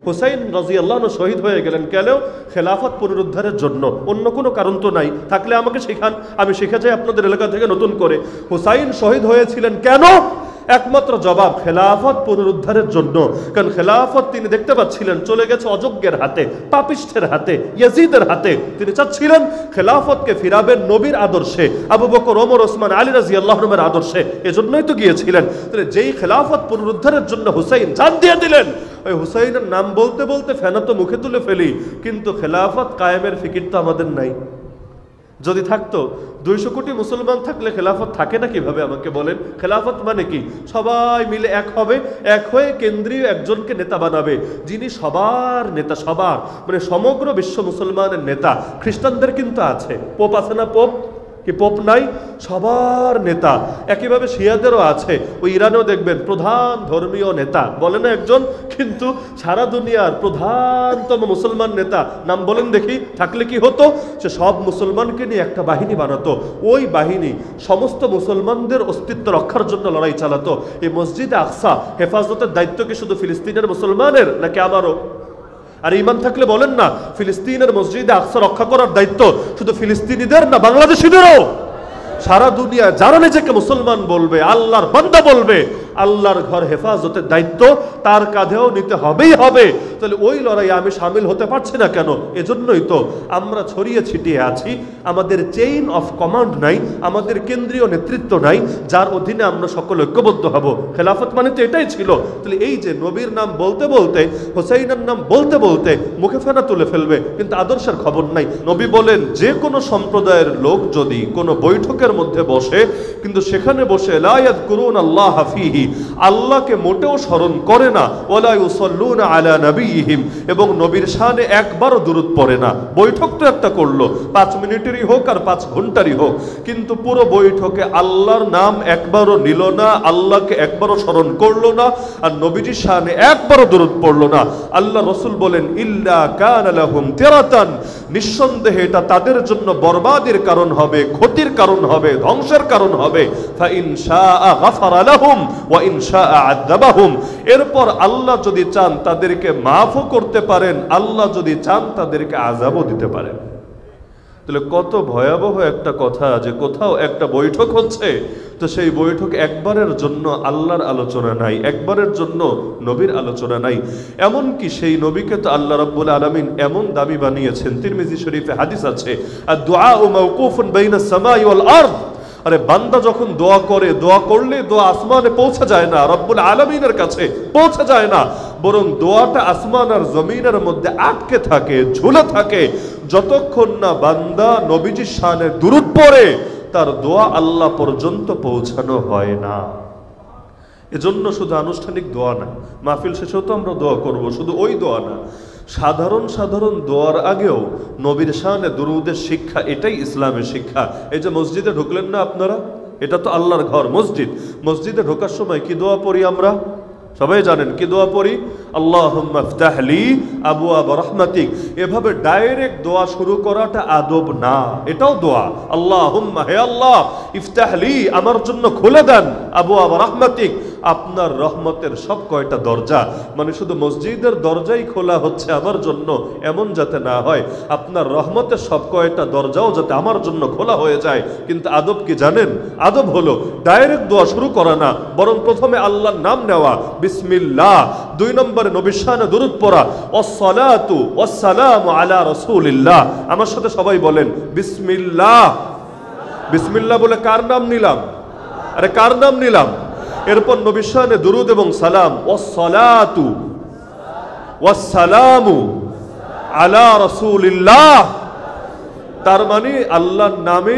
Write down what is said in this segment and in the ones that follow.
হুসাইন রাদিয়াল্লাহু আনহু শহীদ হয়ে গেলেন কেন? খেলাফত পুনরুদ্ধারের জন্য, অন্য কোনো কারণ তো নাই। থাকলে আমাকে শেখান, আমি শিখে যাই আপনাদের এলাকা থেকে নতুন করে। হুসাইন শহীদ হয়েছিলেন কেন? একমাত্র জবাব, খেলাফত পুনরুদ্ধারের জন্য। কারণ খেলাফত তিনি দেখতে পাচ্ছিলেন চলে গেছে অযোগ্যের হাতে, পাপিষ্ঠের হাতে, ইয়াজিদের হাতে। তিনি চাচ্ছিলেন খেলাফতকে ফিরাবেন নবীর আদর্শে, আবু বকর, ওমর, ওসমান, আলী রাদিয়াল্লাহু আনহুর আদর্শে। এজন্যই তো গিয়েছিলেন। তাহলে যেই খেলাফত পুনরুদ্ধারের জন্য হুসাইন জান দিয়ে দিলেন, ওই হুসাইনের নাম বলতে বলতে ফেনা তো মুখে তুলে ফেলি, কিন্তু খেলাফত কায়েমের ফিকির তো আমাদের নাই। যদি থাকতো, 200 কোটি মুসলমান থাকলে খেলাফত থাকে না কিভাবে আমাকে বলেন? খেলাফত মানে কি? সবাই মিলে এক হবে, এক হয়ে কেন্দ্রীয় একজনকে নেতা বানাবে, যিনি সবার নেতা, সবার মানে সমগ্র বিশ্ব মুসলমানের নেতা। খ্রিস্টানদের কিন্তু আছে, পোপ আছে না? পোপ কি পোপ নাই? সবার নেতা। একইভাবে শিয়াদেরও আছে। ওই ইরানেও দেখবেন প্রধান ধর্মীয় নেতা বলে না একজন, কিন্তু সারা দুনিয়ার প্রধানতম মুসলমান নেতা নাম বলেন দেখি। থাকলে কি হতো? সে সব মুসলমানকে নিয়ে একটা বাহিনী বানাতো। ওই বাহিনী সমস্ত মুসলমানদের অস্তিত্ব রক্ষার জন্য লড়াই চালাতো। এই মসজিদে আকসা হেফাজতের দায়িত্ব কি শুধু ফিলিস্তিনের মুসলমানের নাকি আমারও? আর ইমান থাকলে বলেন না, ফিলিস্তিনের মসজিদে আকসা রক্ষা করার দায়িত্ব শুধু ফিলিস্তিনিদের না বাংলাদেশিদেরও? সারা দুনিয়া যারা নিজেকে মুসলমান বলবে, আল্লাহর বান্দা বলবে, আল্লাহর ঘর হেফাজতের দায়িত্ব তার কাঁধেও নিতে হবেই হবে। তাহলে ওই লড়াইয়ে আমি সামিল হতে পারছি না কেন? এজন্যই তো আমরা ছড়িয়ে ছিটিয়ে আছি। আমাদের চেইন অফ কমান্ড নাই, আমাদের কেন্দ্রীয় নেতৃত্ব নাই, যার অধীনে আমরা সকলে ঐক্যবদ্ধ হব। খেলাফত মানে তো এটাই ছিল। তাহলে এই যে নবীর নাম বলতে বলতে, হোসাইনের নাম বলতে বলতে মুখে ফেনা তুলে ফেলবে, কিন্তু আদর্শের খবর নাই। নবী বলেন, যে কোনো সম্প্রদায়ের লোক যদি কোনো বৈঠকের মধ্যে বসে, কিন্তু সেখানে বসে লা ইয়াযকুরুন আল্লাহ ফীহি, আল্লাহকে মোটেও স্মরণ করে না, ওয়ালা ইউসাল্লুনা আলা নবিয়িহিম, এবং নবীর শানে একবারও দুরূদ পড়ে না। বৈঠক তো একটা করলো, 5 মিনিটেরই হোক আর 5 ঘন্টারই হোক, কিন্তু পুরো বৈঠকে আল্লাহর নাম একবারও নিল না, আল্লাহকে একবারও স্মরণ করলো না, আর নবীজির শানে একবারও দুরূদ পড়লো না। আল্লাহ রাসূল বলেন, ইল্লা কানা লাহুম তিরাতান, নিঃসন্দেহে এটা তাদের জন্য বরবাদের কারণ হবে, ক্ষতির কারণ হবে, ধ্বংসের কারণ হবে। ফা ইন শাআ গাফারা লাহুম ওয়া ইন শাআ আযাবাহুম, এরপর আল্লাহ যদি চান তাদেরকে মাফও করতে পারেন, আল্লাহ যদি চান তাদেরকে আযাবও দিতে পারেন। তাহলে কত ভয়াবহ একটা কথা যে কোথাও একটা বৈঠক হচ্ছে, তো সেই বৈঠক একবারের জন্য আল্লাহর আলোচনা নাই, একবারের জন্য নবীর আলোচনা নাই। এমনকি সেই নবীকে তো আল্লাহ রাব্বুল আলামিন এমন দামি বানিয়েছেন, তিরমিজি শরীফে হাদিস আছে, আর দুআউ মাওকুফুন বাইনাস সামাই ওয়াল আরদ। আরে বান্দা যখন দোয়া করে, দোয়া করলে দোয়া আসমানে পৌঁছে যায় না, রব্বুল আলামিনের কাছে পৌঁছে যায় না, বরং দোয়াটা আসমান আর জমিনের মধ্যে আটকে থাকে, ঝুলে থাকে। যতক্ষণ না বান্দা নবীজির শানে দুরূদ পড়ে, তার দোয়া আল্লাহ পর্যন্ত পৌঁছানো হয় না। এজন্য শুধু আনুষ্ঠানিক দোয়া না, মাহফিল শেষেও তো আমরা দোয়া করব, শুধু ওই দোয়া না, সাধারণ সাধারণ দোয়ার আগেও নবীর শানে দুরূদের শিক্ষা, এটাই ইসলামের শিক্ষা। এই যে মসজিদে ঢুকলেন না আপনারা, এটা তো আল্লাহর ঘর মসজিদ। মসজিদে ঢোকার সময় কি দোয়া পড়ি আমরা? সবাই জানেন কি দোয়া পড়ি? আল্লাহুম্মা ইফতাহ লি আবওয়াব রাহমাতিক। এভাবে ডাইরেক্ট দোয়া শুরু করাটা আদব না, এটাও দোয়া। আল্লাহুম্মা, হে আল্লাহ, ইফতাহ লি, আমার জন্য খুলে দেন, আবওয়াব রাহমাতিক, আপনার রহমতের সব কয়টা দরজা। মানে শুধু মসজিদের দরজাই খোলা হচ্ছে আমার জন্য, এমন যাতে না হয়, আপনার রহমতের সব কয়টা দরজাও যাতে আমার জন্য খোলা হয়ে যায়। কিন্তু আদব কি জানেন? আদব হলো ডাইরেক্ট দোয়া শুরু করা না, বরং প্রথমে আল্লাহর নাম নেওয়া, বিসমিল্লাহ। 2 নম্বরে নবীর শানে দুরূদ পড়া, ওয়াসসালাতু ওয়াসসালামু আলা রাসূলিল্লাহ। আমার সাথে সবাই বলেন বিসমিল্লাহ। বিসমিল্লাহ বলে কার নাম নিলাম? আরে কার নাম নিলাম? এরপর নবীর শানে দুরূদ এবং সালাম, ওয়াসসালাতু ওয়াসসালামু আলা রাসূলিল্লাহ। তার মানে আল্লাহর নামে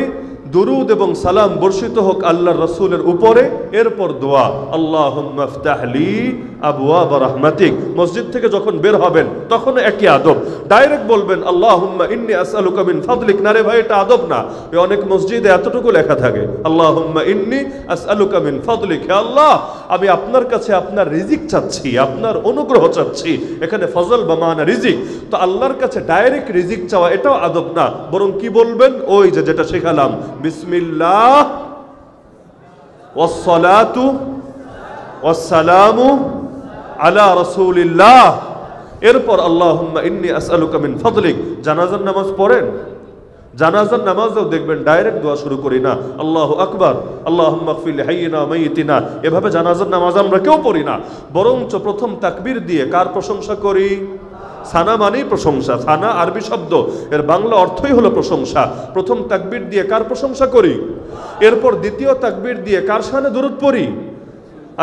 দুরূদ এবং সালাম বর্ষিত হোক আল্লাহর রাসূলের উপরে। এরপর দোয়া, আল্লাহুম্মা ইফতাহ লি আবওয়াব রাহমাতিক। মসজিদ থেকে যখন বের হবেন তখন একই আদব, ডাইরেক্ট বলবেন আল্লাহুম্মা ইন্নী আসআলুকা মিন ফাদলিক। না রে ভাই, এটা আদব না। অনেক মসজিদে এতটুকু লেখা থাকে, আল্লাহুম্মা ইন্নী আসআলুকা মিন ফাদলিক, হে আল্লাহ, আমি আপনার কাছে আপনার রিজিক চাচ্ছি, আপনার অনুগ্রহ চাচ্ছি। এখানে ফজল বা মানা রিজিক, তো আল্লাহর কাছে ডাইরেক্ট রিজিক চাওয়া এটাও আদব না, বরং কি বলবেন? ওই যে যেটা শেখালাম, বিসমিল্লাহ ওয়াসসালাতু ওয়াসসালামু আলা রাসূলিল্লাহ। এরপর আল্লাহুম্মা ইন্নী আসআলুকা মিন ফাদলিক, জানাজার নামাজ পড়েন। জানাজার নামাজও দেখবেন ডাইরেক্ট দোয়া শুরু করি না, আল্লাহু আকবার, আল্লাহুম্মা গফির লিহাইয়িনা ওয়া মাইয়িতিনা, এভাবে জানাজার নামাজ আমরা কেউ পড়ি না। বরঞ্চ প্রথম তাকবীর দিয়ে কার প্রশংসা করি? সানা মানেই প্রশংসা, সানা আরবি শব্দ, এর বাংলা অর্থই হলো প্রশংসা। প্রথম তাকবীর দিয়ে কার প্রশংসা করি? এরপর দ্বিতীয় তাকবীর দিয়ে কার শানে দরুদ পড়ি?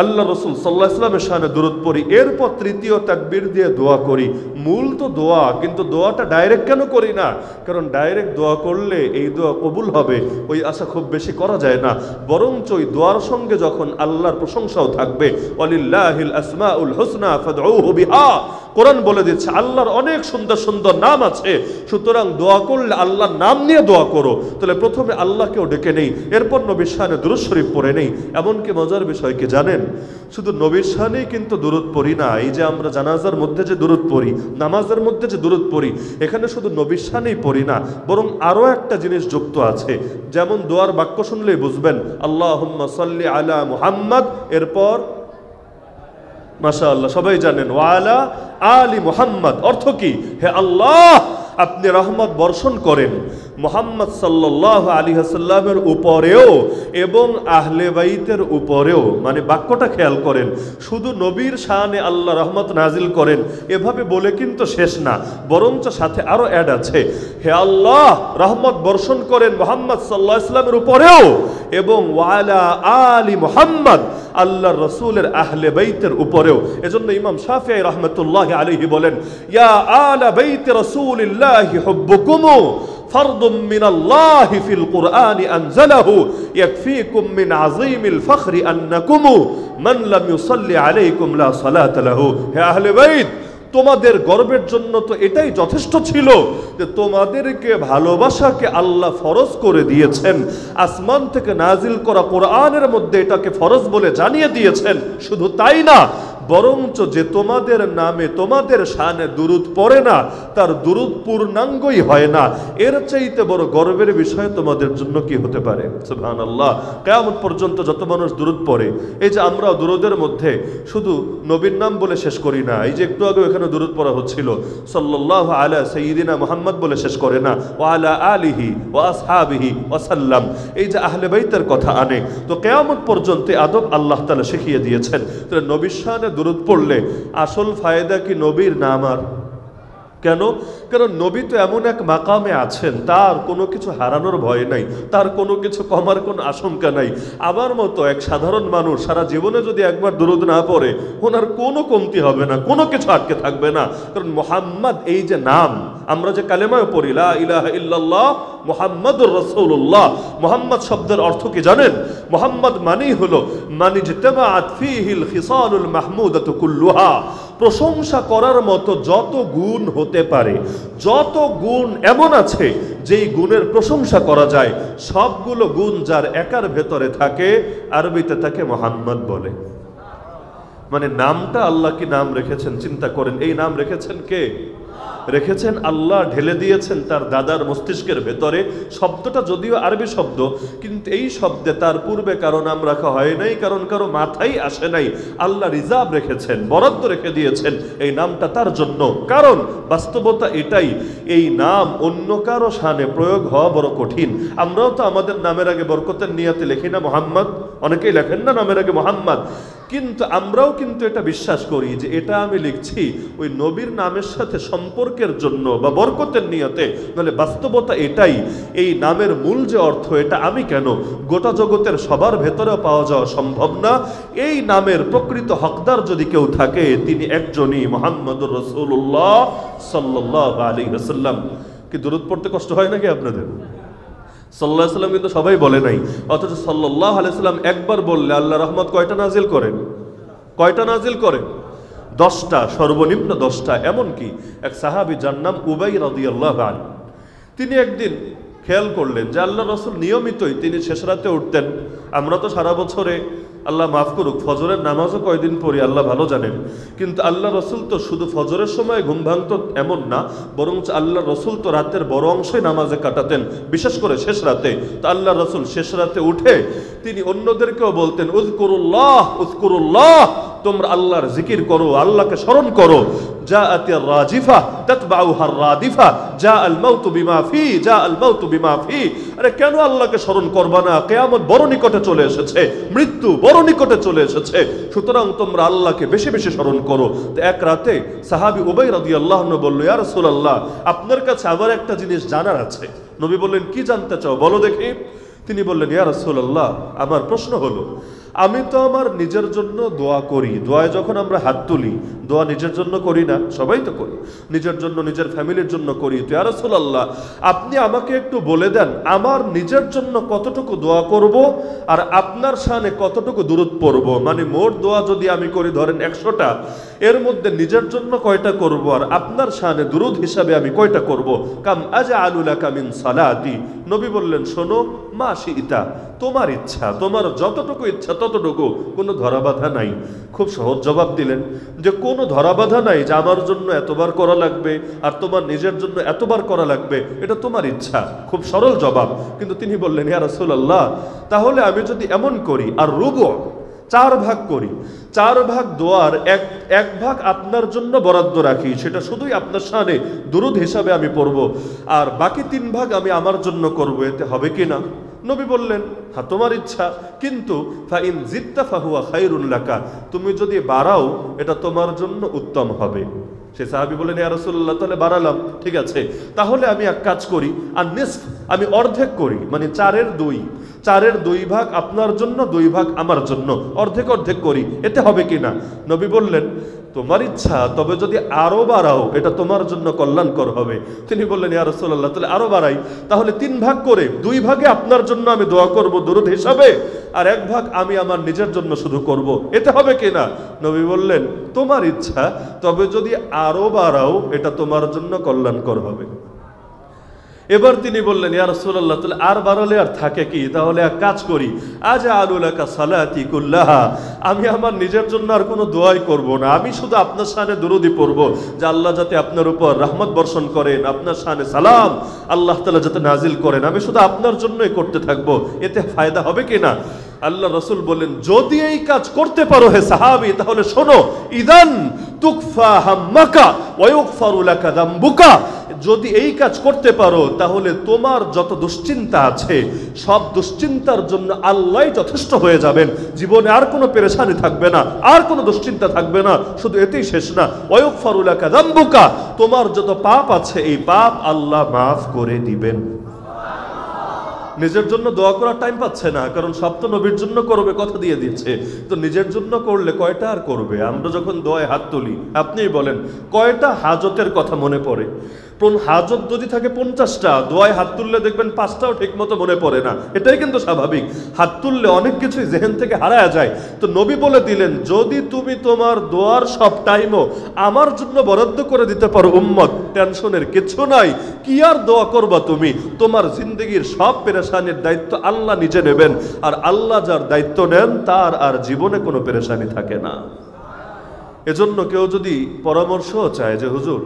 আল্লাহ রসুল সাল্লাল্লাহু আলাইহি ওয়াসাল্লামের শানে দরুদ পড়ি। এরপর তৃতীয় তাকবীর দিয়ে দোয়া করি। মূল তো দোয়া, কিন্তু দোয়াটা ডাইরেক্ট কেন করি না? কারণ ডাইরেক্ট দোয়া করলে এই দোয়া কবুল হবে ওই আশা খুব বেশি করা যায় না। বরঞ্চ ওই দোয়ার সঙ্গে যখন আল্লাহর প্রশংসাও থাকবে, ওয়ালিল্লাহিল আসমাউল হুসনা ফাদউহু বিহা, কোরআন বলে দিচ্ছে আল্লাহর অনেক সুন্দর সুন্দর নাম আছে, সুতরাং দোয়া করলে আল্লাহর নাম নিয়ে দোয়া করো। তাহলে প্রথমে আল্লাহকেও ডেকে নেই, এরপর নবীর শানে দুরূদ শরীফ পড়ে নেই। এমনকি মজার বিষয় কি জানেন, শুধু নবীর শানেই কিন্তু দুরূদ পড়ি না। এই যে আমরা জানাজার মধ্যে যে দুরূদ পড়ি, নামাজের মধ্যে যে দুরূদ পড়ি, এখানে শুধু নবীর শানেই পড়ি না, বরং আরও একটা জিনিস যুক্ত আছে। যেমন দোয়ার বাক্য শুনলেই বুঝবেন, আল্লাহুম্মা সাল্লি আলা মুহাম্মাদ, এরপর মাশাআল্লাহ সবাই জানেন ওয়ালা আলি মুহাম্মাদ। অর্থ কি? হে আল্লাহ, আপনি রহমত বর্ষণ করেন মুহাম্মদ সাল্লাল্লাহু আলাইহি ওয়াসাল্লামের উপরেও এবং আহলে বাইতের উপরেও। মানে বাক্যটা খেয়াল করেন, শুধু নবীর শানে আল্লাহ রহমত নাজিল করেন এভাবে বলে কিন্তু শেষ না, বরঞ্চ সাথে আরো অ্যাড আছে, হে আল্লাহ রহমত বর্ষণ করেন মুহাম্মদ সাল্লাল্লাহু আলাইহি ওয়াসাল্লামের উপরেও এবং ওয়ালা আলি মুহাম্মদ, আল্লাহর রাসূলের আহলে বাইতের উপরেও। এজন্য ইমাম শাফিঈ রাহমাতুল্লাহি আলাইহি বলেন, ইয়া আলা বাইত রাসূলিল্লাহি হুব্বুকুম ফারদুম মিনাল্লাহি ফিল কুরআনি আনজালাহু ইয়াকফিকুম মিন আযীমিল ফখরি আন্নাকুম মান লাম ইউসাল্লি আলাইকুম লা সালাতা লাহু। হে আহলে বাইত, তোমাদের গর্বের জন্য তো এটাই যথেষ্ট ছিল যে তোমাদেরকে ভালোবাসাকে আল্লাহ ফরজ করে দিয়েছেন। আসমান থেকে নাজিল করা কোরআনের মধ্যে এটাকে ফরজ বলে জানিয়ে দিয়েছেন। শুধু তাই না, বরঞ্চ যে তোমাদের নামে তোমাদের শানে দুরূদ পড়ে না, তার দুরূদ পূর্ণাঙ্গই হয় না। এর চাইতে বড় গর্বের বিষয় তোমাদের জন্য কি হতে পারে? সুবহানাল্লাহ। কিয়ামত পর্যন্ত যত মানুষ দুরূদ পড়ে, এই যে আমরা দুরূদের মধ্যে শুধু নবীর নাম বলে শেষ করি না, এই যে একটু আগে এখানে দুরূদ পড়া হচ্ছিল সাল্লাল্লাহু আলা সাইয়্যিদিনা মুহাম্মদ বলে শেষ করে না, ওয়া আলা আলিহি ওয়া আসহাবিহি ওয়া সাল্লাম। এই যে আহলে বাইতের কথা আনে, তো কিয়ামত পর্যন্ত আদব আল্লাহ তাআলা শিখিয়ে দিয়েছেন। তাহলে নবীর শানে দুরূদ পড়লে আসল ফায়দা কি নবীর নাম? আর কেন? কারণ নবী তো এমন এক মাকামে আছেন, তার কোনো কিছু হারানোর ভয় নাই, তার কোনো কিছু কমার কোনো আশঙ্কা নাই। আমার মতো এক সাধারণ মানুষ সারা জীবনে যদি একবার দুরূদ না পড়ে, ওনার কোনো কমতি হবে না, কোনো কিছু আটকে থাকবে না। কারণ মুহাম্মদ এই যে নাম, আমরা যে কালেমায় পড়ি লা ইলাহা ইল্লাল্লাহ মুহাম্মাদুর রাসূলুল্লাহ, মুহাম্মদ শব্দের অর্থ কি জানেন? মুহাম্মদ মানেই হলো মান ইজতামাআত ফীহিল খিসালুল মাহমুদাতু কুল্লুহা, প্রশংসা করার মতো যত গুণ হতে পারে, যত গুণ এমন আছে যেই গুণের প্রশংসা করা যায়, সবগুলো গুণ যার একার ভেতরে থাকে, আরবিতে তাকে মুহাম্মদ বলে। মানে নামটা আল্লাহ কি নাম রেখেছেন চিন্তা করেন। এই নাম রেখেছেন কে? রেখেছেন আল্লাহ, ঢেলে দিয়েছেন তার দাদার মস্তিষ্কের ভেতরে। শব্দটা যদিও আরবি শব্দ, কিন্তু এই শব্দে তার পূর্বে কারো নাম রাখা হয় নাই, কারণ কারো মাথায় আসে নাই। আল্লাহ রিজার্ভ রেখেছেন, বরাদ্দ রেখে দিয়েছেন এই নামটা তার জন্য। কারণ বাস্তবতা এটাই, এই নাম অন্য কারো শানে প্রয়োগ হওয়া বড় কঠিন। আমরাও তো আমাদের নামের আগে বরকতের নিয়াতে লিখি না মুহাম্মদ, অনেকেই লেখেন না নামের আগে মুহাম্মদ, কিন্তু আমরাও কিন্তু এটা বিশ্বাস করি যে এটা আমি লিখছি ওই নবীর নামের সাথে সম্পর্কের জন্য বা বরকতের নিয়তে। নাহলে বাস্তবতা এটাই, এই নামের মূল যে অর্থ, এটা আমি কেন গোটা জগতের সবার ভেতরেও পাওয়া যাওয়া সম্ভব না। এই নামের প্রকৃত হকদার যদি কেউ থাকে, তিনি একজনই, মুহাম্মদুর রাসূলুল্লাহ সাল্লাল্লাহু আলাইহি ওয়াসাল্লাম। কি দুরূদ পড়তে কষ্ট হয় নাকি আপনাদের? সাল্লাল্লাহু আলাইহি ওয়াসাল্লাম কিন্তু সবাই বলে নাই, অথচ সাল্লাল্লাহু আলাইহি ওয়াসাল্লাম একবার বললে আল্লাহ রহমত কয়টা নাজিল করেন? কয়টা নাজিল করেন? 10টা, সর্বনিম্ন 10টা। এমনকি এক সাহাবী যার নাম উবাই রাদিয়াল্লাহু আনহু, তিনি একদিন খেয়াল করলেন যে আল্লাহ রাসূল নিয়মিতই তিনি শেষ রাতে উঠতেন। আমরা তো সারা বছরে, আল্লাহ মাফ করুক, ফজরের নামাজও কয়দিন পড়ি আল্লাহ ভালো জানেন, কিন্তু আল্লাহ রসুল তো শুধু ফজরের সময় ঘুম ভাঙত এমন না, বরঞ্চ আল্লাহ রসুল তো রাতের বড় অংশই নামাজে কাটাতেন, বিশেষ করে শেষ রাতে। তো আল্লাহ রসুল শেষ রাতে উঠে তিনি অন্যদেরকেও বলতেন উযকুরুল্লাহ উযকুরুল্লাহ, তোমরা আল্লাহর জিকির করো, আল্লাহকে স্মরণ করো। জাআতির রাজিফা তাতবাউহার রাদিফা জাআল মাউতু বিমা ফি জাআল মাউতু বিমা ফি। আরে কেন আল্লাহকে স্মরণ করবা না? কিয়ামত বড় নিকটে চলে এসেছে, মৃত্যু বড় নিকটে চলে এসেছে, সুতরাং তোমরা আল্লাহকে বেশি বেশি স্মরণ করো। তো এক রাতে সাহাবী উবাই রাদিয়াল্লাহু আনহু বলল, ইয়া রাসূলুল্লাহ, আপনার কাছে আবার একটা জিনিস জানার আছে। নবী বললেন, কি জানতে চাও বলো দেখি। তিনি বললেন, ইয়া রাসূলুল্লাহ, আমার প্রশ্ন হলো, আমি তো আমার নিজের জন্য দোয়া করি, দোয়ায় যখন আমরা হাত তুলি, দোয়া নিজের জন্য করি না? সবাই তো করি, নিজের জন্য, নিজের ফ্যামিলির জন্য করি। তো ইয়া রাসূলুল্লাহ, আপনি আমাকে একটু বলে দেন, আমার নিজের জন্য কতটুকু দোয়া করব আর আপনার শানে কতটুকু দুরূদ পড়ব? মানে মোট দোয়া যদি আমি করি ধরেন 100টা, এর মধ্যে নিজের জন্য কয়টা করব আর আপনার শানে দুরূদ হিসাবে আমি কয়টা করব? কাম আজআলু লাকা মিন সালাতি। নবী বললেন, শোনো, মা শিইতা, তোমার ইচ্ছা, তোমার যতটুকু ইচ্ছা ততটুকু, কোনো ধরাবাধা নাই। খুব সহজ জবাব দিলেন যে কোনো ধরাবাধা নাই যে আমার জন্য এতবার করা লাগবে আর তোমার নিজের জন্য এতবার করা লাগবে, এটা তোমার ইচ্ছা। খুব সরল জবাব। কিন্তু তিনি বললেন, ইয়া রাসূলুল্লাহ, তাহলে আমি যদি এমন করি আর রুবু 4 ভাগ করি, 4 ভাগ দোয়ার এক ভাগ আপনার জন্য বরাদ্দ রাখি, সেটা শুধুই আপনার শানে দুরূদ হিসাবে আমি পড়ব, আর বাকি 3 ভাগ আমি আমার জন্য করব, এতে হবে কি না? নবী বললেন, হ্যাঁ তোমার ইচ্ছা, কিন্তু ফাইন জিত্তা ফাহুয়া খায়রুন লাকা, তুমি যদি বাড়াও এটা তোমার জন্য উত্তম হবে। সে সাহাবী বলেন, ইয়া রাসূলুল্লাহ, তাহলে বাড়ালাম, ঠিক আছে, তাহলে আমি এক কাজ করি, আর নিসফ, আমি অর্ধেক করি, মানে 4-এর 2, 4-এর 2 ভাগ আপনার জন্য, 2 ভাগ আমার জন্য, অর্ধেক অর্ধেক করি, এতে হবে কি না? নবী বললেন, তোমার ইচ্ছা, তবে যদি আরো বাড়াও এটা তোমার জন্য কল্যাণকর হবে। তিনি বললেন, ইয়া রাসূলুল্লাহ, তাহলে আরো বাড়াই, তাহলে 3 ভাগ করে 2 ভাগে আপনার জন্য আমি দোয়া করব দুরূদ হিসাবে, আর 1 ভাগ আমি আমার নিজের জন্য শুধু করব, এতে হবে কি না? নবী বললেন, তোমার ইচ্ছা, তবে যদি আরো বাড়াও এটা তোমার জন্য কল্যাণকর হবে। এবার তিনি বললেন, ইয়া রাসূলুল্লাহ, তাহলে আর বাড়ালে আর থাকে কি? তাহলে এক কাজ করি, আজআলু লাকা সালাতি কুল্লাহা, আমি আমার নিজের জন্য আর কোনো দোয়াই করব না, আমি শুধু আপনার শানে দুরূদই পড়ব, যে আল্লাহ যাতে আপনার উপর রহমত বর্ষণ করেন, আপনার শানে সালাম আল্লাহ তাআলা যাতে নাজিল করেন, আমি শুধু আপনার জন্যই করতে থাকবো, এতে ফায়দা হবে কি না? আল্লাহ রাসূল বলেন, যদি এই কাজ করতে পারো হে সাহাবী, তাহলে শোনো, ইদান তুকফা হাম্মাকা ওয়া ইগফারু লাকা যামবুকা, যদি এই কাজ করতে পারো তাহলে তোমার যত দুশ্চিন্তা আছে সব দুশ্চিন্তার জন্য আল্লাহই যথেষ্ট হয়ে যাবেন, জীবনে আর কোনো পেরেশানি থাকবে না, আর কোনো দুশ্চিন্তা থাকবে না। শুধু এতেই শেষ না, ওয়া ইগফারু লাকা যামবুকা, তোমার যত পাপ আছে এই পাপ আল্লাহ মাফ করে দিবেন। নিজের জন্য দোয়া করার টাইম পাচ্ছে না, কারণ সব তো নবীর জন্য করবে, কথা দিয়ে দিয়েছে, তো নিজের জন্য করলে কয়টা আর করবে? আমরা যখন দোয়ায় হাত তুলি, আপনিই বলেন কয়টা হাজতের কথা মনে পড়ে? হাজত যদি থাকে 50টা, দোয়ায় হাত তুললে দেখবেন 5টাও ঠিক মতো মনে পড়ে না, এটাই কিন্তু স্বাভাবিক। হাত তুললে অনেক কিছুই জেহেন থেকে হারায় যায়। তো নবী বলে দিলেন, যদি তুমি তোমার দোয়ার সব টাইমও আমার জন্য বরাদ্দ করে দিতে পারো উম্মত, টেনশনের কিছু নাই, কি আর দোয়া করবা তুমি? তোমার জিন্দগির সব পেরেশানির দায়িত্ব আল্লাহ নিজে নেবেন, আর আল্লাহ যার দায়িত্ব নেন তার আর জীবনে কোনো পেরেশানি থাকে না। এজন্য কেউ যদি পরামর্শও চায় যে হুজুর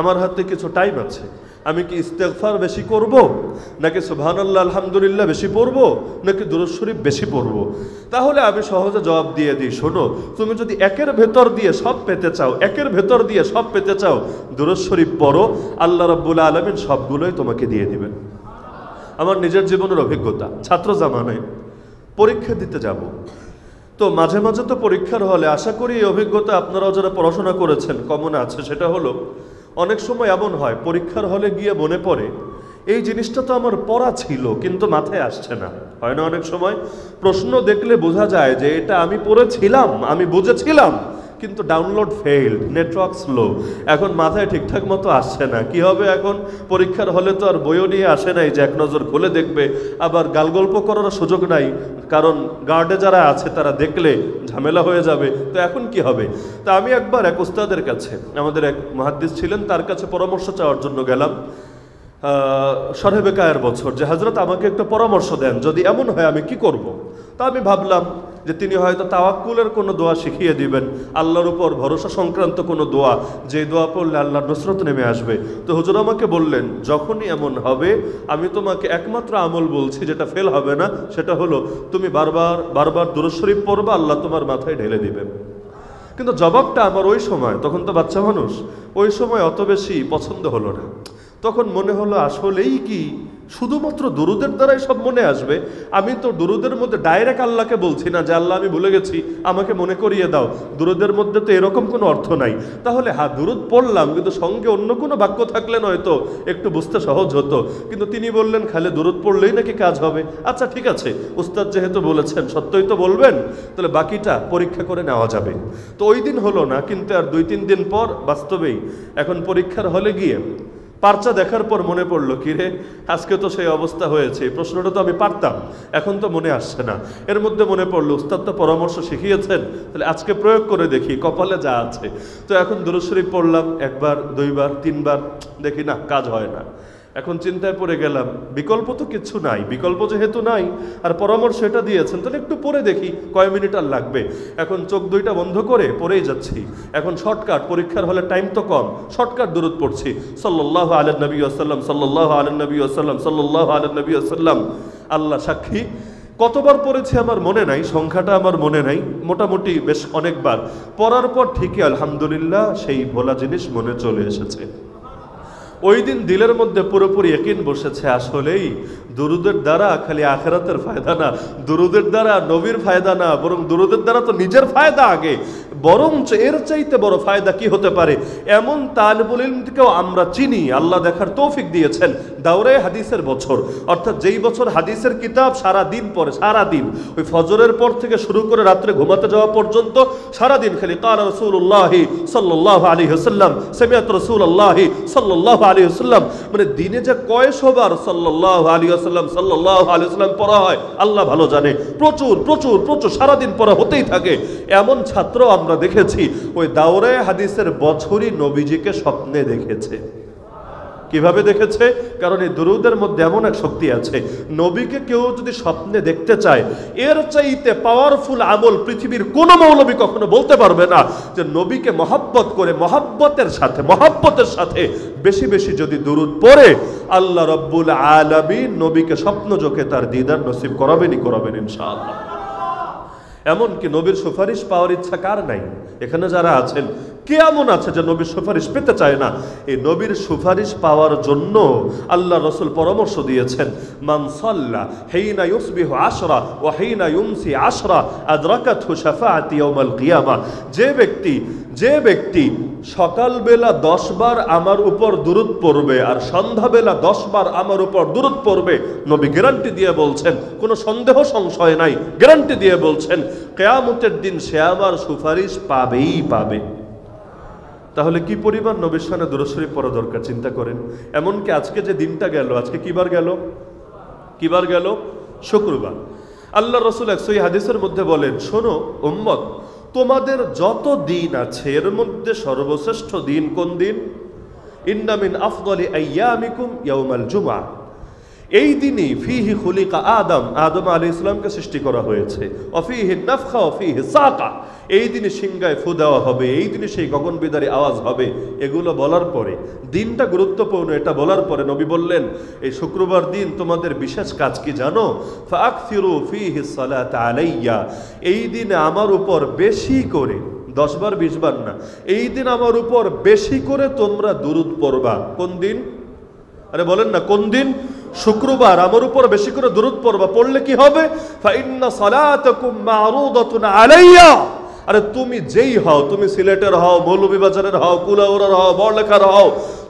আমার হাতে কিছু টাইম আছে, আমি কি ইস্তেগফার বেশি করব, নাকি সুবহানাল্লাহ আলহামদুলিল্লাহ বেশি পড়ব, নাকি দুরূদ শরীফ বেশি পড়ব, তাহলে আমি সহজে জবাব দিয়ে দিই, শোনো, তুমি যদি একের ভেতর দিয়ে সব পেতে চাও, একের ভেতর দিয়ে সব পেতে চাও, দুরূদ শরীফ পড়ো, আল্লাহ রাব্বুল আলামিন সবগুলোই তোমাকে দিয়ে দিবেন। আমার নিজের জীবনের অভিজ্ঞতা, ছাত্র জামানায় পরীক্ষা দিতে যাব, তো মাঝে মাঝে তো পরীক্ষার হলে, আশা করি এই অভিজ্ঞতা আপনারাও যারা পড়াশোনা করেছেন কমন আছে, সেটা হলো অনেক সময় এমন হয় পরীক্ষার হলে গিয়ে মনে পড়ে এই জিনিসটা তো আমার পড়া ছিল কিন্তু মাথায় আসছে না। হয় না অনেক সময় প্রশ্ন দেখলে বোঝা যায় যে এটা আমি পড়েছিলাম, আমি বুঝেছিলাম, কিন্তু ডাউনলোড ফেইল্ড, নেটওয়ার্ক স্লো, এখন মাথায় ঠিকঠাক মতো আসছে না। কি হবে এখন? পরীক্ষার হলে তো আর বইও নিয়ে আসে নাই যে এক নজর খুলে দেখবে, আবার গালগল্প করার সুযোগ নাই, কারণ গার্ডে যারা আছে তারা দেখলে ঝামেলা হয়ে যাবে। তো এখন কি হবে? তা আমি একবার এক উস্তাদের কাছে, আমাদের এক মুহাদ্দিস ছিলেন, তার কাছে পরামর্শ চাওয়ার জন্য গেলাম শরহে বেকায়ের বছর, যে হযরত আমাকে একটা পরামর্শ দেন, যদি এমন হয় আমি কি করব। তা আমি ভাবলাম যে তিনি হয়তো তাওয়াক্কুলের কোনো দোয়া শিখিয়ে দিবেন, আল্লাহর উপর ভরসা সংক্রান্ত কোনো দোয়া, যে দোয়া পড়লে আল্লাহর নুসরত নেমে আসবে। তো হুজুর আমাকে বললেন, যখনই এমন হবে আমি তোমাকে একমাত্র আমল বলছি যেটা ফেল হবে না, সেটা হলো তুমি বারবার বারবার দুরূদ শরীফ পড়বা, আল্লাহ তোমার মাথায় ঢেলে দিবেন। কিন্তু জবাবটা আমার ওই সময়, তখন তো বাচ্চা মানুষ, ওই সময় অত বেশি পছন্দ হলো না। তখন মনে হলো আসলেই কি শুধুমাত্র দুরুদের দ্বারাই সব মনে আসবে? আমি তো দুরুদের মধ্যে ডাইরেক্ট আল্লাহকে বলছি না যে আল্লাহ আমি ভুলে গেছি, আমাকে মনে করিয়ে দাও। দুরুদের মধ্যে তো এরকম কোনো অর্থ নাই। তাহলে হ্যাঁ, দুরুদ পড়লাম, কিন্তু সঙ্গে অন্য কোনো বাক্য থাকলে নয়তো একটু বুঝতে সহজ হতো। কিন্তু তিনি বললেন খালি দুরুদ পড়লেই নাকি কাজ হবে। আচ্ছা ঠিক আছে, উস্তাদ যেহেতু বলেছেন সত্যই তো বলবেন, তাহলে বাকিটা পরীক্ষা করে নেওয়া যাবে। তো ওই দিন হলো না, কিন্তু আর 2-3 দিন পর বাস্তবেই এখন পরীক্ষার হলে গিয়ে পার্চা দেখার পর মনে পড়লো, কিরে আজকে তো সেই অবস্থা হয়েছে, প্রশ্নটা তো আমি পারতাম, এখন তো মনে আসছে না। এর মধ্যে মনে পড়লো উস্তাদ তো পরামর্শ শিখিয়েছেন, তাহলে আজকে প্রয়োগ করে দেখি, কপালে যা আছে। তো এখন দুরূদ শরীফ পড়লাম 1 বার 2 বার 3 বার, দেখি না কাজ হয় না। এখন চিন্তায় পড়ে গেলাম, বিকল্প তো কিছু নাই, বিকল্প যেহেতু নাই আর পরামর্শ এটা দিয়েছেন, তাহলে একটু পরে দেখি কয় মিনিট আর লাগবে। এখন চোখ দুইটা বন্ধ করে পড়েই যাচ্ছি। এখন শর্টকাট, পরীক্ষার হলে টাইম তো কম, শর্টকাট দুরূদ পড়ছি, সাল্লাল্লাহু আলাইহি নবী ওয়াসাল্লাম, সাল্লাল্লাহু আলাইহি নবী ওয়াসাল্লাম, সাল্লাল্লাহু আলাইহি নবী ওয়াসাল্লাম। আল্লাহ সাক্ষী কতবার পড়েছি আমার মনে নাই, সংখ্যাটা আমার মনে নাই, মোটামুটি বেশ অনেকবার পড়ার পর ঠিকই আলহামদুলিল্লাহ সেই ভোলা জিনিস মনে চলে এসেছে। ওই দিন দিলের মধ্যে পুরোপুরি ইয়াকিন বসেছে, আসলেই দুরুদের দ্বারা খালি আখিরাতের ফায়দা না, দুরুদের দ্বারা নবীর ফায়দা না, বরং দুরুদের দ্বারা তো নিজের ফায়দা আগে, বরং এর চাইতে বড় ফায়দা কি হতে পারে। এমন তালিবুল ইলমকেও আমরা চিনি, আল্লাহ দেখার তৌফিক দিয়েছেন দাওরে হাদিসের বছর, অর্থাৎ যেই বছর হাদিসের কিতাব সারা দিন পড়ে, সারা দিন ওই ফজরের পর থেকে শুরু করে রাত্রে ঘুমাতে যাওয়া পর্যন্ত সারা দিন খালি ক্বালা রাসূলুল্লাহি সাল্লাল্লাহু আলাইহি ওয়াসাল্লাম, সামিআতু রাসূলুল্লাহি সাল্লাল্লাহু আলাইহি ওয়াসাল্লাম, মানে দিনে যে কয়শবার সাল্লাল্লাহু আলাইহি ওয়াসাল্লাম সাল্লাল্লাহু আলাইহি ওয়াসাল্লাম পড়া হয় আল্লাহ ভালো জানে। প্রচুর প্রচুর প্রচুর সারা দিন পড়া হতেই থাকে। এমন ছাত্র আমরা দেখেছি ওই দাওরে হাদিসের বছরই নবীজিকে স্বপ্নে দেখেছে। কিভাবে দেখেছে? কারণ এই দুরুদের মধ্যে এমন এক শক্তি আছে, নবীকে কেউ যদি স্বপ্নে দেখতে চায়, এর চাইতে পাওয়ারফুল আমল পৃথিবীর কোন মৌলবী কখনো বলতে পারবে না যে নবীকে মহব্বত করে মহব্বতের সাথে বেশি বেশি যদি দুরুদ পড়ে আল্লাহ রব্বুল আলামিন নবীকে স্বপ্ন যোগে তার দিদার নসিব করাবেন ইনশাআল্লাহ। এমনকি নবীর সুপারিশ পাওয়ার ইচ্ছা কার নাই? এখানে যারা আছেন কে এমন আছে যে নবীর সুপারিশ পেতে চায় না? এই নবীর সুপারিশ পাওয়ার জন্য আল্লাহ রাসূল পরামর্শ দিয়েছেন, মান সাল্লা হিনা ইউসবিহু 10 ওয়া হিনা ইউমসি 10 আদরাকাতহু শাফাআতি ইয়াউমাল কিয়ামা। যে ব্যক্তি সকালবেলা 10 বার আমার উপর দুরূদ পড়বে আর সন্ধ্যাবেলা 10 বার আমার উপর দুরূদ পড়বে, নবী গ্যারান্টি দিয়ে বলছেন, কোনো সন্দেহ সংশয় নাই, গ্যারান্টি দিয়ে বলছেন কিয়ামতের দিন সে আমার সুপারিশ পাবেই পাবে। তাহলে কি পরিমাণ নবীর শানে দুরূদ শরীফ পড়া দরকার চিন্তা করেন। এমনকি আজকে যে দিনটা গেল, আজকে কিবার গেল? শুক্রবার। আল্লাহ রাসূল এক সহিহ হাদিসের মধ্যে বলেন, শোনো উম্মত, তোমাদের যত দিন আছে এর মধ্যে সর্বশ্রেষ্ঠ দিন কোন দিন? ইন্না মিন আফদালি আইয়ামিকুম ইয়াউমাল জুমআ। এই দিনই ফিহি খুলিকা আদম আলাইহিস সালামকে সৃষ্টি করা হয়েছে, অফিহি নাফখা অফিহি সাকা। এই দিনে সিংহায় ফু দেওয়া হবে, এই দিনে সেই গগনবিদারী আওয়াজ হবে। এগুলো বলার পরে, দিনটা গুরুত্বপূর্ণ এটা বলার পরে নবী বললেন, এই শুক্রবার দিন তোমাদের বিশেষ কাজ কি জানো? ফাআকসিরু ফিহি সালাত আলাইয়া। এই দিনে আমার উপর বেশি করে, 10 বার 20 বার না, এই দিন আমার উপর বেশি করে তোমরা দুরূদ পড়বা। কোন দিন? আরে বলেন না কোন দিন? শুক্রবার। আমার উপর বেশি করে দুরূদ পড়বা। পড়লে কি হবে? ফা ইন্না সালাতাকুম মা'রুদাতুন আলাইয়া। আরে তুমি যেই হও, তুমি সিলেটের হও, মৌলভীবাজারের হও, কুলাউড়ার হও, বড়লেখার হও,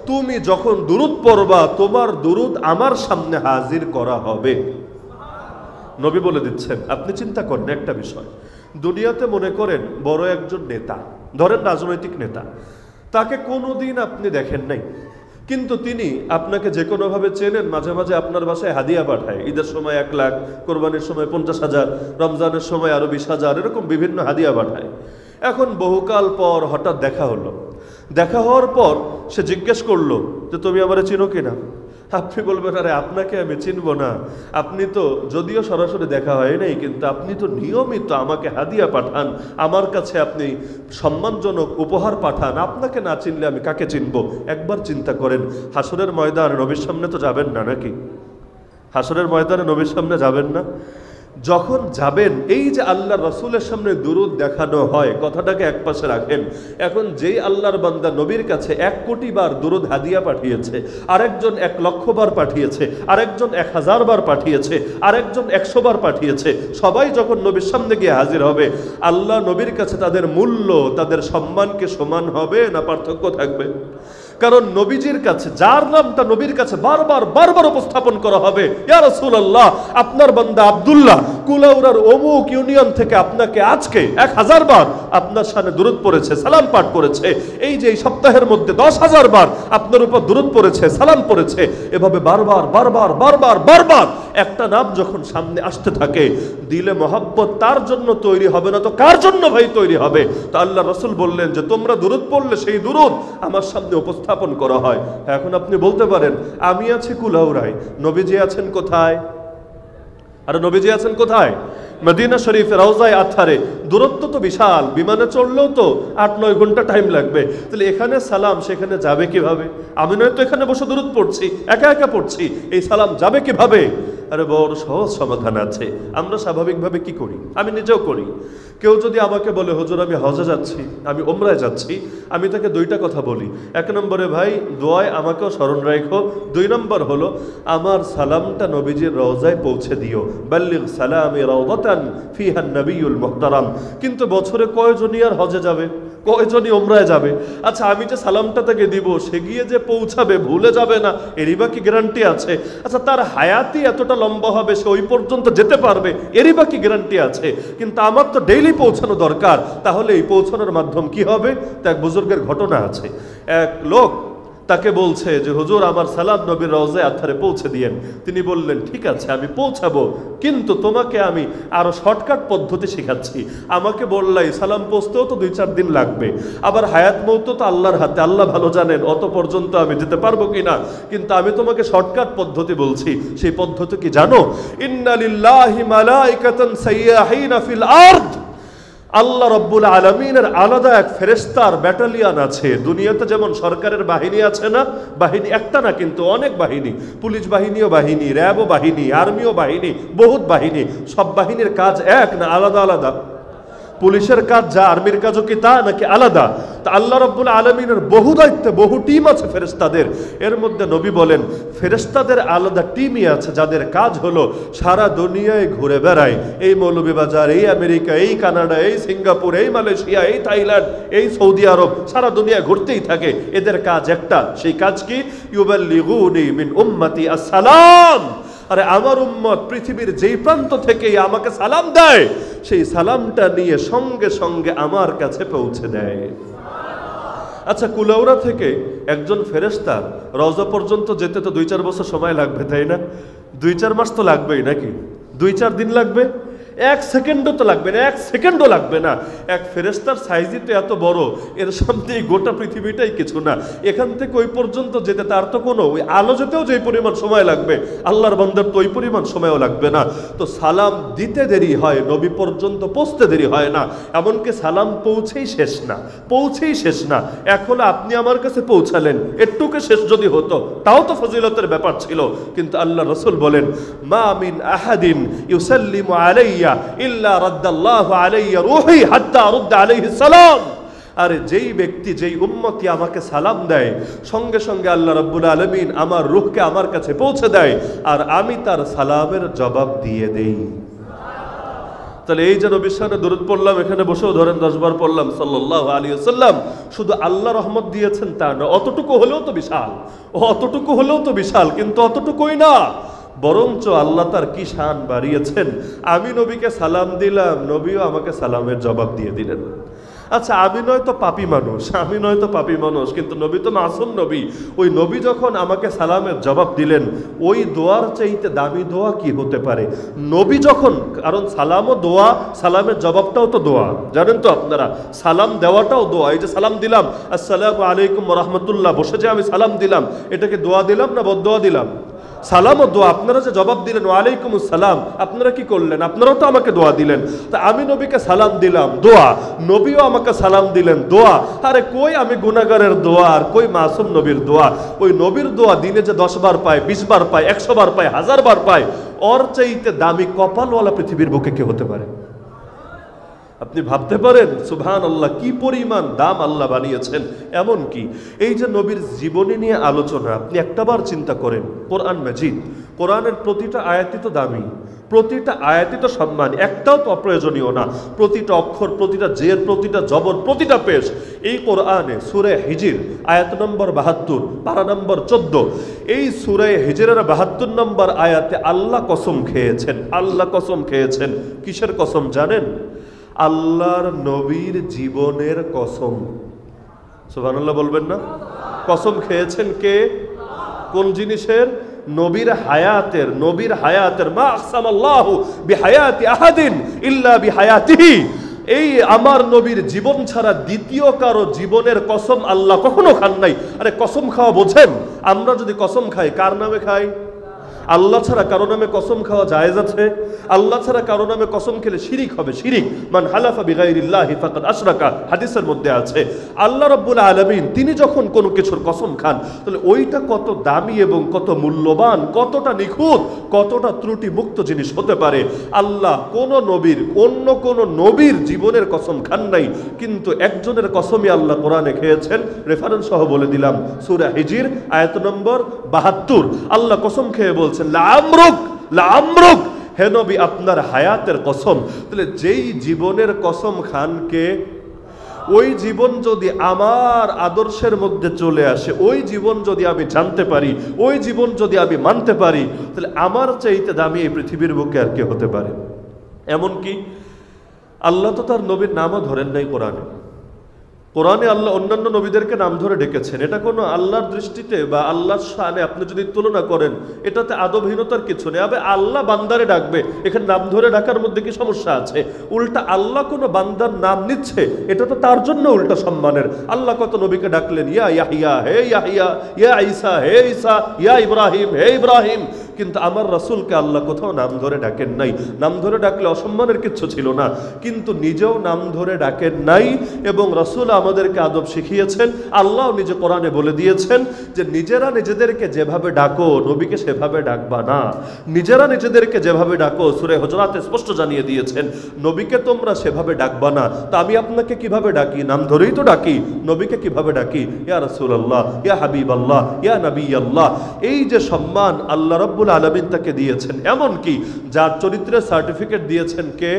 তুমি যখন দুরূদ পড়বা তোমার দুরূদ আমার সামনে হাজির করা হবে। নবী বলে দিচ্ছেন। আপনি চিন্তা করেন একটা বিষয়, দুনিয়াতে মনে করেন বড় একজন নেতা, ধরেন রাজনৈতিক নেতা, তাকে কোনোদিন আপনি দেখেন নাই, কিন্তু তিনি আপনাকে যে কোনোভাবে চেনেন, মাঝে মাঝে আপনার বাসায় হাদিয়া পাঠায়। ঈদের সময় 1 লাখ, কোরবানির সময় 50,000, রমজানের সময় আরো 20,000, এরকম বিভিন্ন হাদিয়া পাঠায়। এখন বহুকাল পর হঠাৎ দেখা হলো। দেখা হওয়ার পর সে জিজ্ঞেস করলো যে তুমি আমারে চিনো কিনা? আপনি বলবেন, আরে আপনাকে আমি চিনব না, আপনি তো যদিও সরাসরি দেখা হয় নাই, কিন্তু আপনি তো নিয়মিত আমাকে হাদিয়া পাঠান, আমার কাছে আপনি সম্মানজনক উপহার পাঠান, আপনাকে না চিনলে আমি কাকে চিনব? একবার চিন্তা করেন, হাসরের ময়দানে নবীর সামনে তো যাবেন না নাকি? হাসরের ময়দানে নবীর সামনে যাবেন না? যখন যাবেন, এই যে আল্লাহ রসুলের সামনে দুরুদ দেখানো হয়, কথাটাকে একপাশে রাখেন। এখন যেই আল্লাহর বান্দা নবীর কাছে 1 কোটি বার দুরুদ হাদিয়া পাঠিয়েছে, আরেকজন 1 লক্ষ বার পাঠিয়েছে, আরেকজন 1000 বার পাঠিয়েছে, আরেকজন 100 বার পাঠিয়েছে, সবাই যখন নবীর সামনে গিয়ে হাজির হবে, আল্লাহ নবীর কাছে তাদের মূল্য, তাদের সম্মানকে সমান হবে না পার্থক্য থাকবে? কারণ নবীজির কাছে যার নামটা নবীর কাছে বারবার বারবার উপস্থাপন করা হবে, ইয়া রাসূলুল্লাহ, আপনার বান্দা আব্দুল্লাহ কুলাউড়ার অমুক ইউনিয়ন থেকে আপনাকে আজকে 1000 বার আপনার সামনে দুরূদ পড়েছে, সালাম পাঠ করেছে, এই যে এই সপ্তাহের মধ্যে 10,000 বার আপনার উপর দুরূদ পড়েছে, সালাম পড়েছে, এভাবে বারবার বারবার বারবার বারবার একটা নাম যখন সামনে আসতে থাকে, দিলে মহব্বত তার জন্য তৈরি হবে না তো কার জন্য ভাই তৈরি হবে? তো আল্লাহ রাসূল বললেন যে তোমরা দুরূদ পড়লে সেই দুরূদ আমার সামনে উপস্থাপন করা হয়। এখন আপনি বলতে পারেন আমি আছি কুলাউড়ায়, নবীজি আছেন কোথায়? আর নবীজি আছেন কোথায়? মদিনা শরীফের রওজায়ে আতহারে। দূরত্ব তো বিশাল, বিমানে চড়লেও তো 8-9 ঘন্টা টাইম লাগবে। তাহলে এখানে সালাম সেখানে যাবে কিভাবে? আমি নয়তো এখানে বসে দুরূদ পড়ছি, একা একা পড়ছি, এই সালাম যাবে কিভাবে? আরে বড় সহজ সমাধান আছে। আমরা স্বাভাবিকভাবে কি করি, আমি নিজেও করি। কেউ যদি আমাকে বলে হুজুর আমি হজে যাচ্ছি, আমি উমরায় যাচ্ছি, আমি তাকে 2টা কথা বলি। 1 নম্বরে ভাই দোয়ায় আমাকেও স্মরণ রাখো, 2 নম্বর হলো আমার সালামটা নবীজির রওজায় পৌঁছে দিও, বাল্লিগ সালামি রাওদাতান ফিহা নবিয়ুল মুহতারাম। কিন্তু বছরে কয়জনই আর হজে যাবে, কয়জনই উমরায় যাবে? আচ্ছা আমি যে সালামটা তাকে দিব, সে গিয়ে যে পৌঁছাবে, ভুলে যাবে না, এরই বা কি গ্যারান্টি আছে? আচ্ছা তার হায়াতি এতটা লম্বা হবে, সে ওই পর্যন্ত যেতে পারবে, এরই বা কি গ্যারান্টি আছে? কিন্তু আমার তো ডেইলি পৌঁছানো দরকার। তাহলে এই পৌঁছানোর মাধ্যম কি হবে? তা এক বুজুর্গের ঘটনা আছে। এক লোক তাকে বলছে যে হুজুর আমার সালাম নবীর রওজায়ে আতহারে পৌঁছে দিয়েন। তিনি বললেন ঠিক আছে আমি পৌঁছাবো, কিন্তু তোমাকে আমি আরো শর্টকাট পদ্ধতি শেখাচ্ছি। আমাকে বললাই সালাম পৌঁছতেও তো 2-4 দিন লাগবে, আবার হায়াত মৌত তো আল্লাহর হাতে, আল্লাহ ভালো জানেন অত পর্যন্ত আমি যেতে পারবো কিনা, কিন্তু আমি তোমাকে শর্টকাট পদ্ধতি বলছি। সেই পদ্ধতি কি জানো? ইন্না লিল্লাহি মালাইকাতান সাইয়াহিনা ফিল আরদ। আল্লাহ রব্বুল আলামিনের আলাদা এক ফেরেশতার ব্যাটালিয়ন আছে। দুনিয়াতে যেমন সরকারের বাহিনী আছে না, বাহিনী একটা না কিন্তু অনেক বাহিনী, পুলিশ বাহিনীও বাহিনী, র্যাবও বাহিনী, আর্মিও বাহিনী, বহুত বাহিনী। সব বাহিনীর কাজ এক না আলাদা আলাদা? পুলিশের কাজ যা আর্মির কাজও কি তা নাকি আলাদা? তা আল্লাহ রাব্বুল আলামিনের বহু দায়িত্বে বহু টিম আছে ফেরেশতাদের। এর মধ্যে নবী বলেন ফেরেশতাদের আলাদা টিমই আছে যাদের কাজ হলো সারা দুনিয়ায় ঘুরে বেড়ায়। এই মৌলভীবাজার, এই আমেরিকা, এই কানাডা, এই সিঙ্গাপুর, এই মালয়েশিয়া, এই থাইল্যান্ড, এই সৌদি আরব, সারা দুনিয়া ঘুরতেই থাকে। এদের কাজ একটা, সেই কাজ কি? ইউবাল্লিগুনি মিন উম্মতি আসসালাম। আরে আমার উম্মত পৃথিবীর যেই প্রান্ত থেকেই আমাকে সালাম দেয়, সেই সালামটা নিয়ে সঙ্গে সঙ্গে আমার কাছে পৌঁছে দেয়। আচ্ছা কুলাউড়া থেকে একজন ফেরেশতার রওজা পর্যন্ত যেতে তো 2-4 বছর সময় লাগবে, তাই না? 2-4 মাস তো লাগবেই নাকি? 2-4 দিন লাগবে? 1 সেকেন্ডও তো লাগবে না, 1 সেকেন্ডও লাগবে না। এক ফেরেশতার সাইজই তো এত বড়, এর সামনে গোটা পৃথিবীটাই কিছু না। এখান থেকে ওই পর্যন্ত যেতে তার তো কোনো, ওই আলো যেতেও যে পরিমাণ সময় লাগবে, আল্লাহর বান্দার তো ওই পরিমাণ সময়ও লাগবে না। তো সালাম দিতে দেরি হয়, নবী পর্যন্ত পৌঁছতে দেরি হয় না। এমনকি সালাম পৌঁছেই শেষ না, পৌঁছেই শেষ না। এখন আপনি আমার কাছে পৌঁছালেন, একটুকে শেষ যদি হতো তাও তো ফজিলতের ব্যাপার ছিল। কিন্তু আল্লাহ রাসূল বলেন মা মিন আহাদিন ইউসাল্লিমু আলাইয়া ইল্লা রাদ্দাল্লাহু আলাইয়া রূহি হাত্তা আরুদ্দা আলাইহিস সালাম। আরে যেই ব্যক্তি, যেই উম্মতি আমাকে সালাম দেয়, সঙ্গে সঙ্গে আল্লাহ রাব্বুল আলামিন আমার রূহকে আমার কাছে পৌঁছে দেয়, আর আমি তার সালামের জবাব দিয়ে দেই। তাহলে এই যে নবীর সামনে দরুদ পড়লাম, এখানে বসেও ধরেন 10 বার পড়লাম সাল্লাল্লাহু আলাইহি ওয়াসাল্লাম, শুধু আল্লাহ রহমত দিয়েছেন তা না, অতটুকু হলেও তো বিশাল, অতটুকু হলেও তো বিশাল, কিন্তু অতটুকুই না, বরঞ্চ আল্লাহ তার কি শান বাড়িয়েছেন। আমি নবীকে সালাম দিলাম, নবীও আমাকে সালামের জবাব দিয়ে দিলেন। আচ্ছা আমি নয়তো পাপী মানুষ, আমি নয়তো পাপী মানুষ, কিন্তু নবী তো মাসুম নবী। ওই নবী যখন আমাকে সালামের জবাব দিলেন, ওই দোয়ার চাইতে দামি দোয়া কি হতে পারে? নবী যখন, কারণ সালামও দোয়া, সালামের জবাবটাও তো দোয়া, জানেন তো আপনারা, সালাম দেওয়াটাও দোয়া। এই যে সালাম দিলাম আসসালামু আলাইকুম ওয়া রাহমাতুল্লাহ, বসে যে আমি সালাম দিলাম, এটাকে দোয়া দিলাম না বদদোয়া দিলাম? সালাম ও দোয়া। আপনারা যে জবাব দিলেন ওয়ালাইকুম আসসালাম, আপনারা কি করলেন? আপনারাও তো আমাকে দোয়া দিলেন। তা আমি নবীকে সালাম দিলাম, দোয়া, নবীও আমাকে সালাম দিলেন, দোয়া। আরে কই আমি গুনাহগারের দোয়া আর কই মাসুম নবীর দোয়া? ওই নবীর দোয়া দিনে যে 10 বার পায়, 20 বার পায়, 100 বার পায়, 1000 বার পায়, ওর চাইতে দামি কপালওয়ালা পৃথিবীর বুকে কে হতে পারে? আপনি ভাবতে পারেন সুবহানাল্লাহ, কি পরিমাণ দাম আল্লাহ বানিয়েছেন। এমন কি এই যে নবীর জীবনী নিয়ে আলোচনা, আপনি একটাবার চিন্তা করেন, কোরআন মাজিদ, কোরআনের প্রতিটা আয়াতই তো দামি, প্রতিটা আয়াতই তো সম্মান, একটাও তো অপ্রয়োজনীয় না। প্রতিটা অক্ষর, প্রতিটা জের, প্রতিটা জবর, প্রতিটা পেশ এই কোরআনে। সূরা হিজর আয়াত নম্বর 72, পারা নম্বর 14, এই সূরা হিজরের 72 নম্বর আয়াতে আল্লাহ কসম খেয়েছেন, আল্লাহ কসম খেয়েছেন। কিসের কসম জানেন? আল্লাহর নবীর জীবনের কসম। সুবহানাল্লাহ বলবেন না? কসম খেয়েছেন কে? কোন জিনিসের? নবীর হায়াতের। নবীর হায়াতের। মা আকসামাল্লাহু বিহায়াতি আহাদিন ইল্লা বিহায়াতিহি। এই আমার নবীর জীবন ছাড়া দ্বিতীয় কারো জীবনের কসম আল্লাহ কখনো খান নাই। আরে কসম খাওয়া বোঝেন? আমরা যদি কসম খাই, কার নামে খাই? আল্লাহ ছাড়া কারো নামে কসম খাওয়া জায়েজ আছে? আল্লাহ ছাড়া কারো নামে কসম খেলে শিরিক হবে, শিরিক। মান হালাফা বিগাইরিল্লাহি ফাকাদ আশরাকা, হাদিসের মধ্যে আছে। আল্লাহ রাব্বুল আলামিন তিনি যখন কোনো কিছুর কসম খান, তাহলে ওইটা কত দামি এবং কত মূল্যবান, কতটা নিখুঁত, কতটা ত্রুটি মুক্ত জিনিস হতে পারে। আল্লাহ কোন নবীর, অন্য কোন নবীর জীবনের কসম খান নাই, কিন্তু একজনের কসমই আল্লাহ কোরআনে খেয়েছেন। রেফারেন্স সহ বলে দিলাম, সূরা হিজর আয়াত নম্বর 72। আল্লাহ কসম খেয়ে বলছেন, লাআমরুক লাআমরুক, হে নবী আপনার হায়াতের কসম। তাহলে যেই জীবনের কসম খানকে, ওই জীবন যদি আমার আদর্শের মধ্যে চলে আসে, ওই জীবন যদি আমি জানতে পারি, ওই জীবন যদি আমি মানতে পারি, তাহলে আমার চাইতে দামি এই পৃথিবীর বুকে আর কে হতে পারে? এমনকি আল্লাহ তো তার নবীর নামও ধরেন নাই কোরআনে। কোরআনে আল্লাহ অন্যান্য নবীদেরকে নাম ধরে ডেকেছেন। এটা কোনো আল্লাহর দৃষ্টিতে বা আল্লাহর শানে আপনি যদি তুলনা করেন, এটাতে আদবহীনতার কিছু নেই। আবে আল্লাহ বান্দারে ডাকবে, এখানে নাম ধরে ডাকার মধ্যে কি সমস্যা আছে? উল্টা আল্লাহ কোনো বান্দার নাম নিচ্ছে, এটা তো তার জন্য উল্টা সম্মানের। আল্লাহ কত নবীকে ডাকলেন, ইয়া ইয়াহিয়া হে ইয়াহিয়া, ইয়া ঈসা হে ঈসা, ইয়া ইব্রাহিম হে ইব্রাহিম। কিন্তু আমার রাসূলকে আল্লাহ কোথাও নাম ধরে ডাকেন নাই। নাম ধরে ডাকলে অসম্মানের কিচ্ছু ছিল না, কিন্তু নিজেও নাম ধরে ডাকেন নাই। এবং রাসূল আমাদেরকে আদব শিখিয়েছেন। আল্লাহ নিজে কোরআনে বলে দিয়েছেন যে নিজেরা নিজেদেরকে যেভাবে ডাকো, নবীকে সেভাবে ডাকবা না। নিজেরা নিজেদেরকে যেভাবে ডাকো, সূরা হুজুরাতে স্পষ্ট জানিয়ে দিয়েছেন, নবীকে তোমরা সেভাবে ডাকবা না। তা আমি আপনাকে কিভাবে ডাকি? নাম ধরেই তো ডাকি। নবীকে কিভাবে ডাকি? ইয়া রাসূলুল্লাহ, ইয়া হাবিবাল্লাহ, ইয়া নবিয়াল্লাহ। এই যে সম্মান আল্লাহ রাব্বুল আলামিন তাকে দিয়েছেন, এমন কি যার চরিত্রের সার্টিফিকেট দিয়েছেন কে?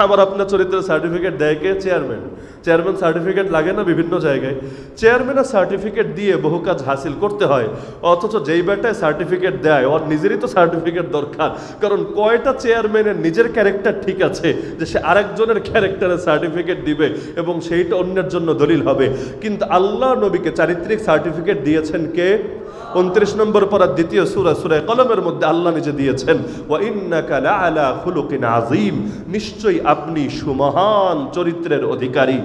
আমার আপনার চরিত্রের সার্টিফিকেট দেয় কে? চেয়ারম্যান। চেয়ারম্যান সার্টিফিকেট লাগে না বিভিন্ন জায়গায়? চেয়ারম্যানের সার্টিফিকেট দিয়ে বহু কাজ হাসিল করতে হয়, অথচ যেই বেটায় সার্টিফিকেট দেয় ওর নিজেরই তো সার্টিফিকেট দরকার। কারণ কয়টা চেয়ারম্যানের নিজের ক্যারেক্টার ঠিক আছে যে সে আরেকজনের ক্যারেক্টারের সার্টিফিকেট দিবে এবং সেইটা অন্যের জন্য দলিল হবে? কিন্তু আল্লাহ নবীকে চারিত্রিক সার্টিফিকেট দিয়েছেন কে? 29 নম্বর পারা দ্বিতীয় সূরা, সূরা কলমের মধ্যে আল্লাহ নিজে দিয়েছেন, ওয়া ইন্নাকা লাআলা খুলুকিন আযীম, নিশ্চয়ই আপনি সুমহান চরিত্রের অধিকারী।